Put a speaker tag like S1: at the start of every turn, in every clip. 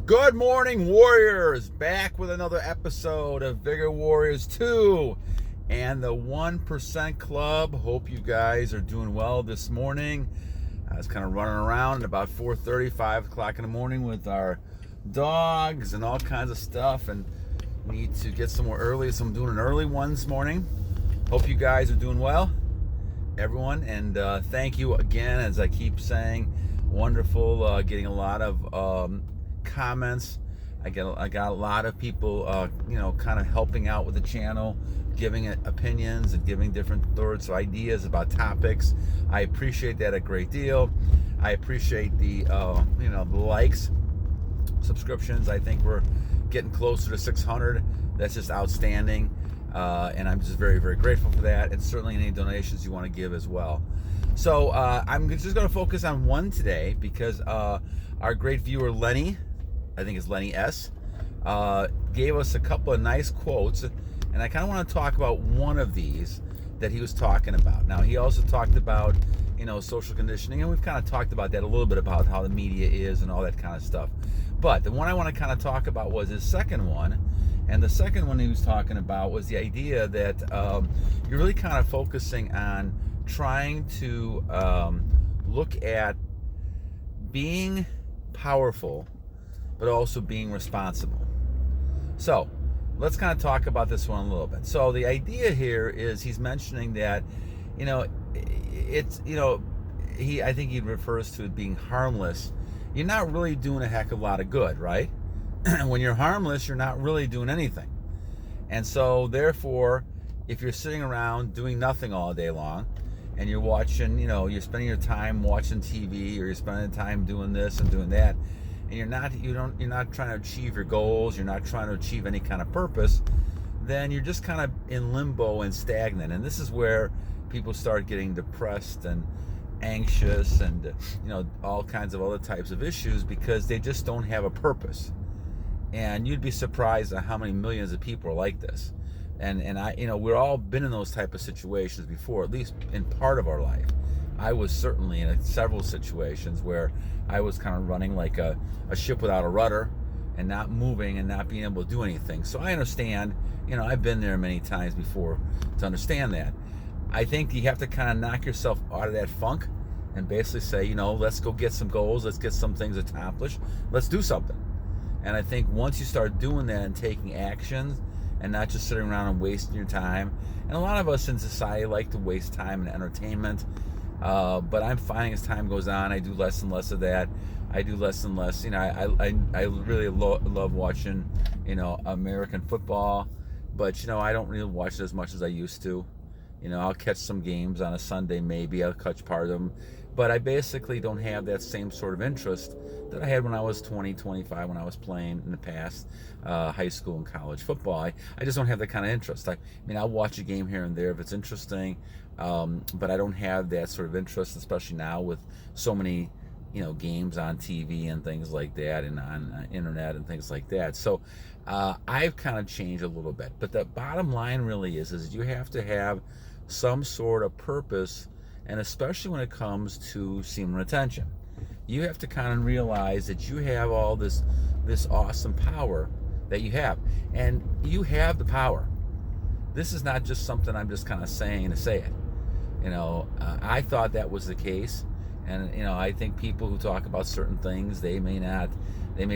S1: Good morning, Warriors! Back with another episode of Vigor Warriors 2 and the 1% Club. Hope you guys are doing well this morning. I was kind of running around at about 4:30, 5 o'clock in the morning with our dogs and all kinds of stuff, and need to get somewhere early, so I'm doing an early one this morning. Hope you guys are doing well, everyone, and thank you again, as I keep saying. Wonderful, getting a lot of comments. I got a lot of people, kind of helping out with the channel, giving it opinions and giving different thoughts, ideas about topics. I appreciate that a great deal. I appreciate the likes, subscriptions. I think we're getting closer to 600. That's just outstanding, and I'm just very, very grateful for that. And certainly any donations you want to give as well. So I'm just going to focus on one today because our great viewer Lenny, I think it's Lenny S, gave us a couple of nice quotes, and I kind of want to talk about one of these that he was talking about. Now, he also talked about, social conditioning, and we've kind of talked about that a little bit, about how the media is and all that kind of stuff. But the one I want to kind of talk about was his second one, and the second one he was talking about was the idea that you're really kind of focusing on trying to look at being powerful, but also being responsible. So let's kind of talk about this one a little bit. So the idea here is he's mentioning that, I think he refers to it being harmless. You're not really doing a heck of a lot of good, right? When you're harmless, you're not really doing anything. And so therefore, if you're sitting around doing nothing all day long, and you're watching, you're spending your time watching TV, or you're spending time doing this and doing that, and you're not trying to achieve your goals, you're not trying to achieve any kind of purpose, then you're just kind of in limbo and stagnant. And this is where people start getting depressed and anxious and all kinds of other types of issues, because they just don't have a purpose. And you'd be surprised at how many millions of people are like this. And I, we're all been in those type of situations before, at least in part of our life. I was certainly in several situations where I was kind of running like a ship without a rudder, and not moving and not being able to do anything. So I understand, I've been there many times before to understand that. I think you have to kind of knock yourself out of that funk and basically say, let's go get some goals, let's get some things accomplished, let's do something. And I think once you start doing that and taking actions, and not just sitting around and wasting your time. And a lot of us in society like to waste time in entertainment, but I'm finding as time goes on, I do less and less of that. I do less and less. I really love watching, American football, but I don't really watch it as much as I used to. I'll catch some games on a Sunday, maybe I'll catch part of them, but I basically don't have that same sort of interest that I had when I was 20, 25, when I was playing in the past, high school and college football. I just don't have that kind of interest. I'll watch a game here and there if it's interesting, but I don't have that sort of interest, especially now with so many, games on TV and things like that, and on internet and things like that. So I've kind of changed a little bit. But the bottom line really is you have to have some sort of purpose, and especially when it comes to semen retention. You have to kind of realize that you have all this awesome power that you have, and you have the power. This is not just something I'm just kind of saying to say it. I thought that was the case, and I think people who talk about certain things, they may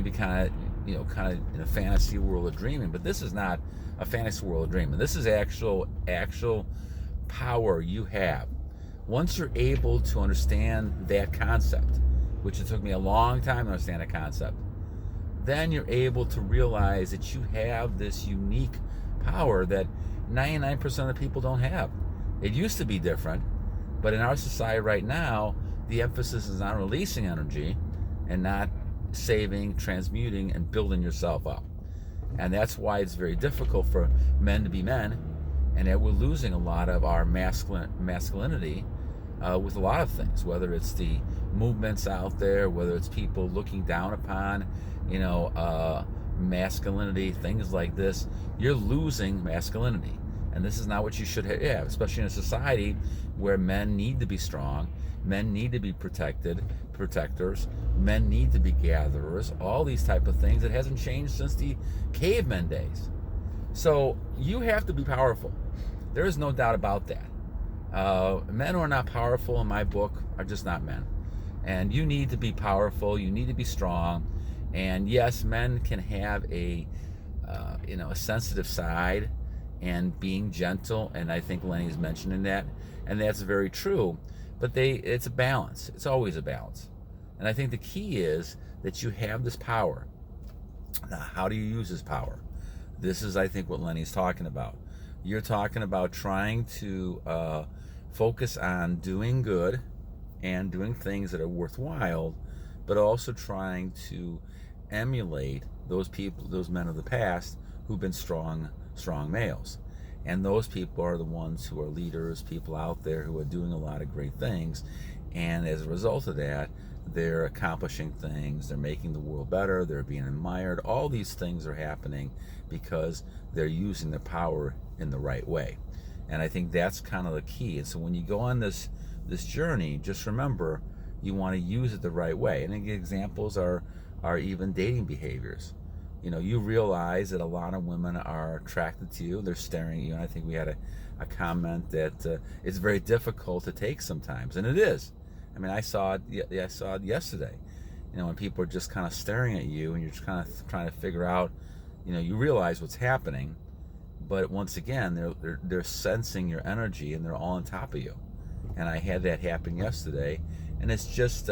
S1: be kind of in a fantasy world of dreaming, but this is not a fantasy world of dreaming. This is actual power you have. Once you're able to understand that concept, which it took me a long time to understand the concept, then you're able to realize that you have this unique power that 99% of people don't have. It used to be different, but in our society right now, the emphasis is on releasing energy and not saving, transmuting, and building yourself up. And that's why it's very difficult for men to be men, and that we're losing a lot of our masculinity with a lot of things, whether it's the movements out there, whether it's people looking down upon, masculinity, things like this. You're losing masculinity. And this is not what you should have, especially in a society where men need to be strong, men need to be protectors, men need to be gatherers, all these type of things. It hasn't changed since the caveman days. So you have to be powerful. There is no doubt about that. Men who are not powerful in my book are just not men. And you need to be powerful, you need to be strong. And yes, men can have a sensitive side and being gentle, and I think Lenny's mentioning that, and that's very true. But it's a balance. It's always a balance. And I think the key is that you have this power. Now, how do you use this power? This is, I think, what Lenny's talking about. You're talking about trying to focus on doing good and doing things that are worthwhile, but also trying to emulate those people, those men of the past who've been strong males. And those people are the ones who are leaders, people out there who are doing a lot of great things. And as a result of that, they're accomplishing things, they're making the world better, they're being admired. All these things are happening because they're using their power in the right way. And I think that's kind of the key. And so when you go on this journey, just remember you want to use it the right way. And examples are even dating behaviors. You realize that a lot of women are attracted to you, they're staring at you, and I think we had a comment that it's very difficult to take sometimes, and it is. I mean, I saw it yesterday. When people are just kind of staring at you, and you're just kind of trying to figure out, you realize what's happening, but once again, they're sensing your energy, and they're all on top of you. And I had that happen yesterday, and it's just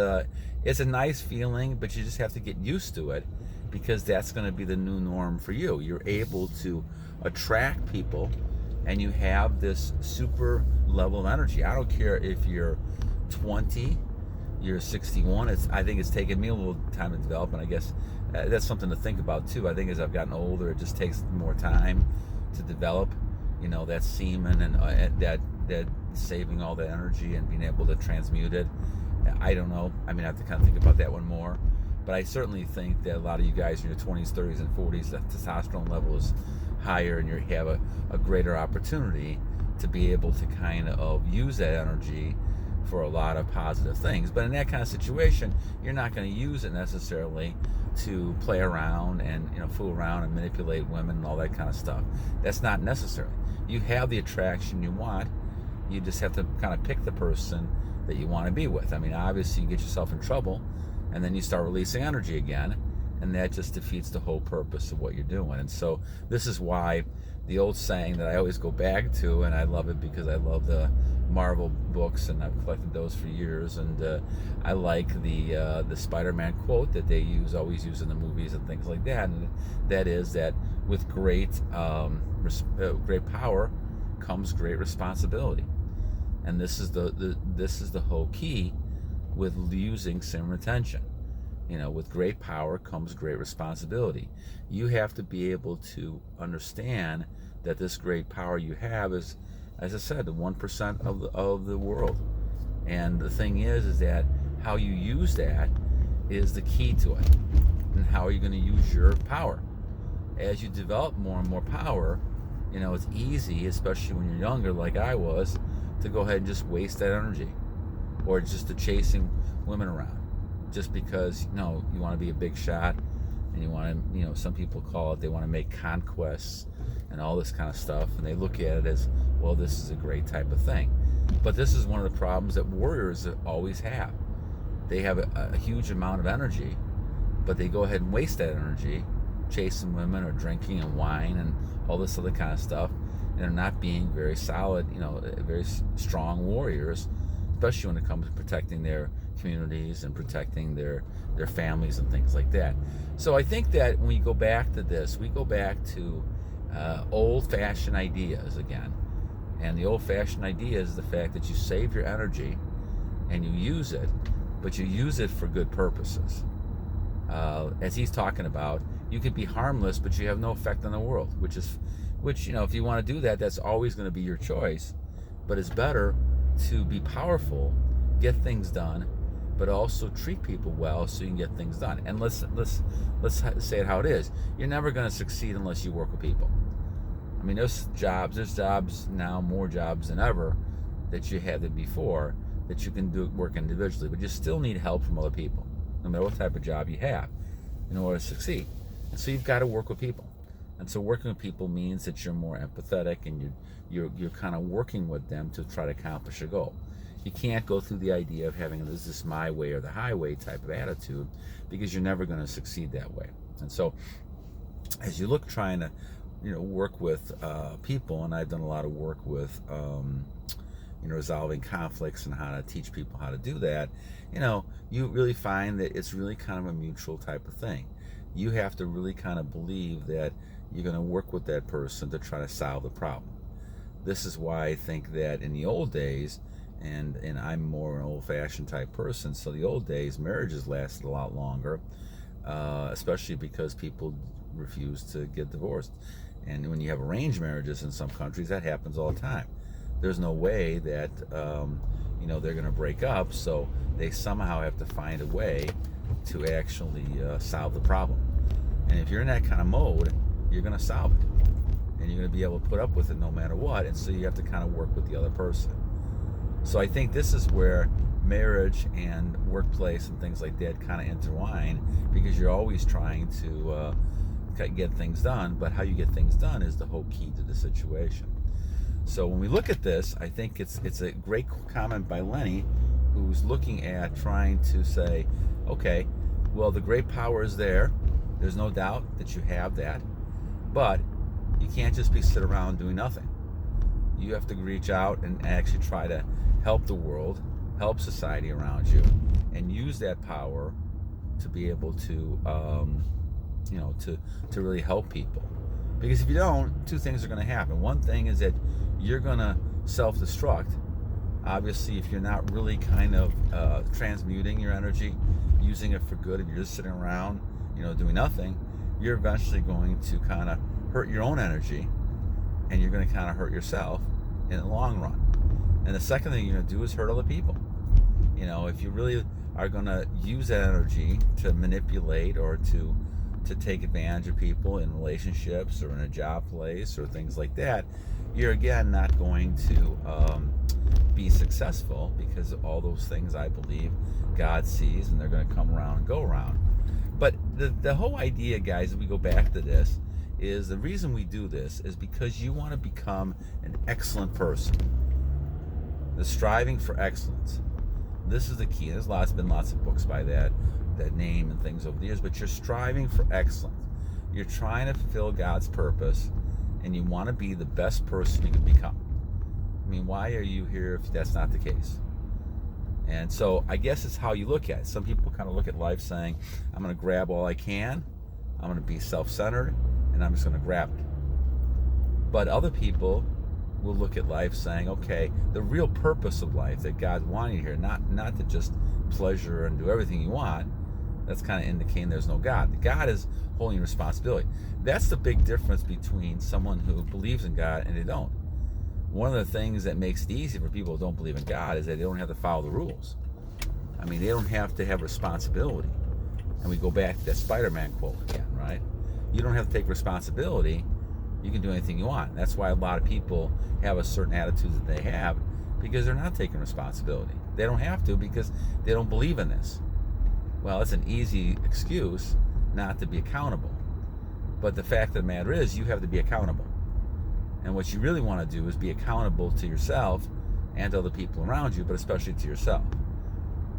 S1: it's a nice feeling, but you just have to get used to it, because that's going to be the new norm for you. You're able to attract people, and you have this super level of energy. I don't care if you're 20, you're 61. I think it's taken me a little time to develop, and I guess that's something to think about too. I think as I've gotten older, it just takes more time to develop, that semen and that saving all that energy and being able to transmute it. I don't know. I mean, I have to kind of think about that one more. But I certainly think that a lot of you guys in your 20s, 30s, and 40s, the testosterone level is higher, and you have a greater opportunity to be able to kind of use that energy for a lot of positive things. But in that kind of situation, you're not going to use it necessarily to play around and fool around and manipulate women and all that kind of stuff. That's not necessary. You have the attraction you want. You just have to kind of pick the person that you want to be with. I mean, obviously you get yourself in trouble, and then you start releasing energy again, and that just defeats the whole purpose of what you're doing. And so this is why the old saying that I always go back to, and I love it because I love the Marvel books, and I've collected those for years, and I like the Spider-Man quote that they always use in the movies and things like that, and that is that with great power comes great responsibility. And this is the whole key with using semen retention. With great power comes great responsibility. You have to be able to understand that this great power you have is, as I said, the 1% of the world. And the thing is that how you use that is the key to it. And how are you going to use your power? As you develop more and more power, it's easy, especially when you're younger, like I was, to go ahead and just waste that energy, or just to chasing women around, just because you want to be a big shot, and you want to, some people call it, they want to make conquests and all this kind of stuff, and they look at it as, well, this is a great type of thing. But this is one of the problems that warriors always have. They have a huge amount of energy, but they go ahead and waste that energy chasing women or drinking and wine and all this other kind of stuff, and they're not being very solid, very strong warriors, especially when it comes to protecting their communities and protecting their families and things like that. So I think that when we go back to this, we go back to old-fashioned ideas again. And the old-fashioned idea is the fact that you save your energy and you use it, but you use it for good purposes. As he's talking about, you could be harmless, but you have no effect on the world, which if you want to do that, that's always going to be your choice. But it's better to be powerful, get things done, but also treat people well so you can get things done. And let's say it how it is. You're never going to succeed unless you work with people. I mean, there's jobs now, more jobs than ever, that you had than before, that you can do work individually, but you still need help from other people, no matter what type of job you have, in order to succeed. And so you've got to work with people. And so working with people means that you're more empathetic, and you're kind of working with them to try to accomplish a goal. You can't go through the idea of having this my way or the highway type of attitude, because you're never going to succeed that way. And so as you look trying to work with people, and I've done a lot of work with resolving conflicts and how to teach people how to do that, you really find that it's really kind of a mutual type of thing. You have to really kind of believe that you're going to work with that person to try to solve the problem. This is why I think that in the old days, and I'm more an old-fashioned type person, so the old days, marriages lasted a lot longer, especially because people refused to get divorced. And when you have arranged marriages in some countries, that happens all the time. There's no way that they're going to break up, so they somehow have to find a way to actually solve the problem. And if you're in that kind of mode, you're going to solve it, and you're going to be able to put up with it no matter what. And so you have to kind of work with the other person. So I think this is where marriage and workplace and things like that kind of intertwine, because you're always trying to get things done, but how you get things done is the whole key to the situation. So when we look at this, I think it's a great comment by Lenny, who's looking at trying to say, okay, well, the great power is there. There's no doubt that you have that, but you can't just be sit around doing nothing. You have to reach out and actually try to help the world, help society around you, and use that power to be able to to really help people. Because if you don't, two things are going to happen. One thing is that you're going to self-destruct. Obviously, if you're not really kind of transmuting your energy, using it for good, if you're just sitting around, doing nothing, you're eventually going to kind of hurt your own energy, and you're going to kind of hurt yourself in the long run. And the second thing you're going to do is hurt other people. If you really are going to use that energy to manipulate or to take advantage of people in relationships or in a job place or things like that, you're again not going to be successful, because all those things, I believe, God sees, and they're going to come around and go around. But the whole idea, guys, if we go back to this, is the reason we do this is because you want to become an excellent person. The striving for excellence. This is the key. There's been lots of books by that name and things over the years, but you're striving for excellence. You're trying to fulfill God's purpose, and you want to be the best person you can become. I mean, why are you here if that's not the case? And so I guess it's how you look at it. Some people kind of look at life saying, I'm going to grab all I can, I'm going to be self-centered, and I'm just going to grab it. But other people will look at life saying, okay, the real purpose of life that God wanted you here, not to just pleasure and do everything you want. That's kind of indicating there's no God. God is holding responsibility. That's the big difference between someone who believes in God and they don't. One of the things that makes it easy for people who don't believe in God is that they don't have to follow the rules. I mean, they don't have to have responsibility. And we go back to that Spider-Man quote again, right? You don't have to take responsibility. You can do anything you want. That's why a lot of people have a certain attitude that they have, because they're not taking responsibility. They don't have to because they don't believe in this. Well, it's an easy excuse not to be accountable. But the fact of the matter is, you have to be accountable. And what you really want to do is be accountable to yourself and to other people around you, but especially to yourself.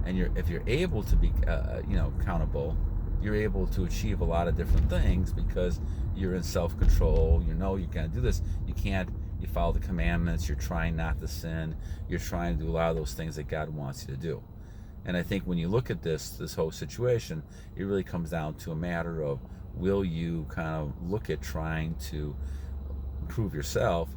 S1: And if you're able to be accountable, you're able to achieve a lot of different things, because you're in self-control. You can't do this. You follow the commandments. You're trying not to sin. You're trying to do a lot of those things that God wants you to do. And I think when you look at this whole situation, it really comes down to a matter of, will you kind of look at trying to improve yourself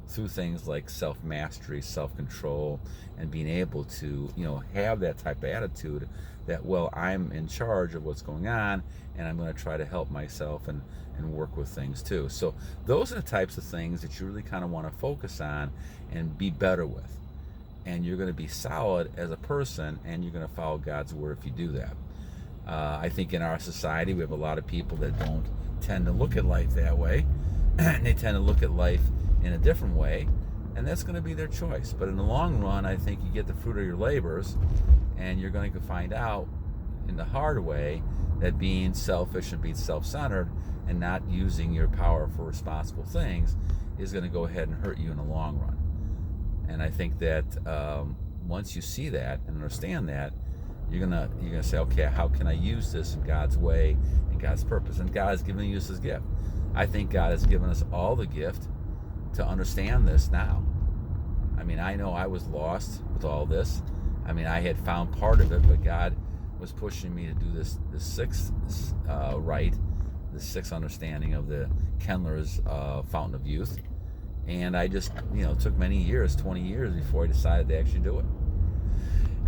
S1: through things like self-mastery, self-control, and being able to, have that type of attitude that, well, I'm in charge of what's going on, and I'm going to try to help myself and work with things too. So those are the types of things that you really kind of want to focus on and be better with. And you're going to be solid as a person, and you're going to follow God's word if you do that. I think in our society, we have a lot of people that don't tend to look at life that way. they tend to look at life in a different way, and that's going to be their choice. But in the long run, I think you get the fruit of your labors, and you're going to find out in the hard way that being selfish and being self-centered and not using your power for responsible things is going to go ahead and hurt you in the long run. And I think that once you see that and understand that, you're gonna say, okay, how can I use this in God's way and God's purpose? And God has given you this gift. I think God has given us all the gift to understand this now. I mean, I know I was lost with all this. I mean, I had found part of it, but God was pushing me to do this sixth right, the sixth understanding of the Kendler's Fountain of Youth. And I just, took many years, 20 years before I decided to actually do it.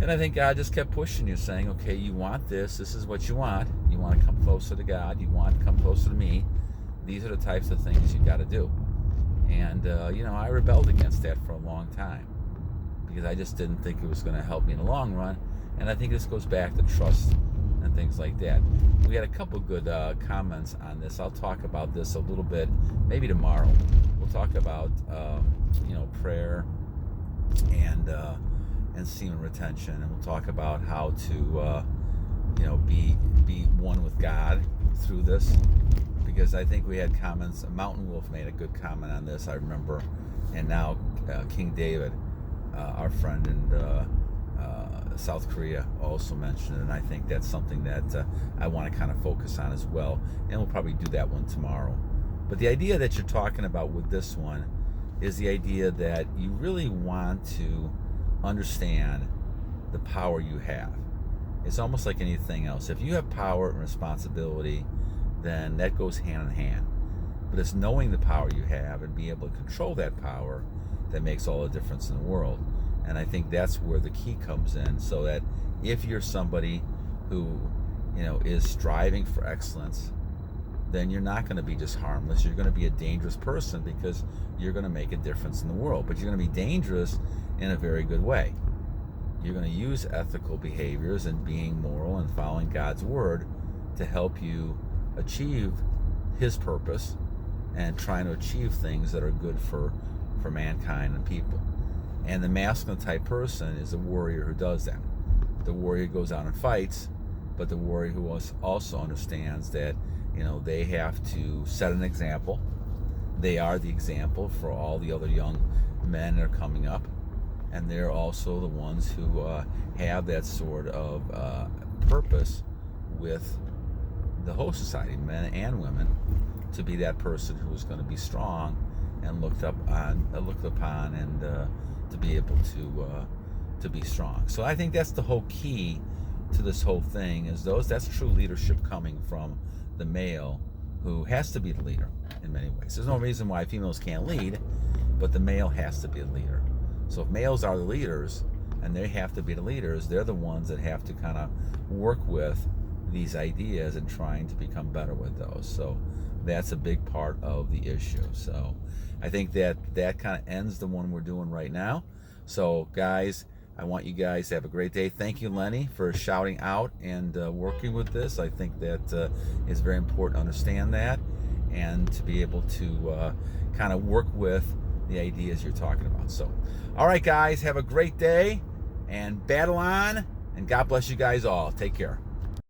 S1: And I think God just kept pushing you, saying, okay, you want this. This is what you want. You want to come closer to God. You want to come closer to me. These are the types of things you got to do. And, I rebelled against that for a long time because I just didn't think it was going to help me in the long run. And I think this goes back to trust and things like that. We had a couple good comments on this. I'll talk about this a little bit, maybe tomorrow. We'll talk about, prayer and semen retention, and we'll talk about how to, be one with God through this. Because I think we had comments. Mountain Wolf made a good comment on this, I remember, and now King David, our friend in South Korea, also mentioned it, and I think that's something that I want to kind of focus on as well, and we'll probably do that one tomorrow. But the idea that you're talking about with this one is the idea that you really want to understand the power you have. It's almost like anything else. If you have power and responsibility, then that goes hand in hand. But it's knowing the power you have and being able to control that power that makes all the difference in the world. And I think that's where the key comes in, so that if you're somebody who, is striving for excellence, then you're not going to be just harmless. You're going to be a dangerous person because you're going to make a difference in the world. But you're going to be dangerous in a very good way. You're going to use ethical behaviors and being moral and following God's word to help you achieve his purpose and trying to achieve things that are good for mankind and people. And the masculine type person is a warrior who does that. The warrior goes out and fights, but the warrior who also understands that, they have to set an example. They are the example for all the other young men that are coming up. And they're also the ones who have that sort of purpose with the whole society, men and women, to be that person who is going to be strong and looked upon, and to be able to be strong. So I think that's the whole key to this whole thing, is that's true leadership coming from the male, who has to be the leader in many ways. There's no reason why females can't lead, but the male has to be a leader. So if males are the leaders and they have to be the leaders, they're the ones that have to kind of work with these ideas and trying to become better with those. So that's a big part of the issue. So I think that kind of ends the one we're doing right now. So guys, I want you guys to have a great day. Thank you, Lenny, for shouting out and working with this. I think that is very important to understand that, and to be able to kind of work with the ideas you're talking about. So, all right, guys, have a great day and battle on, and God bless you guys all. Take care.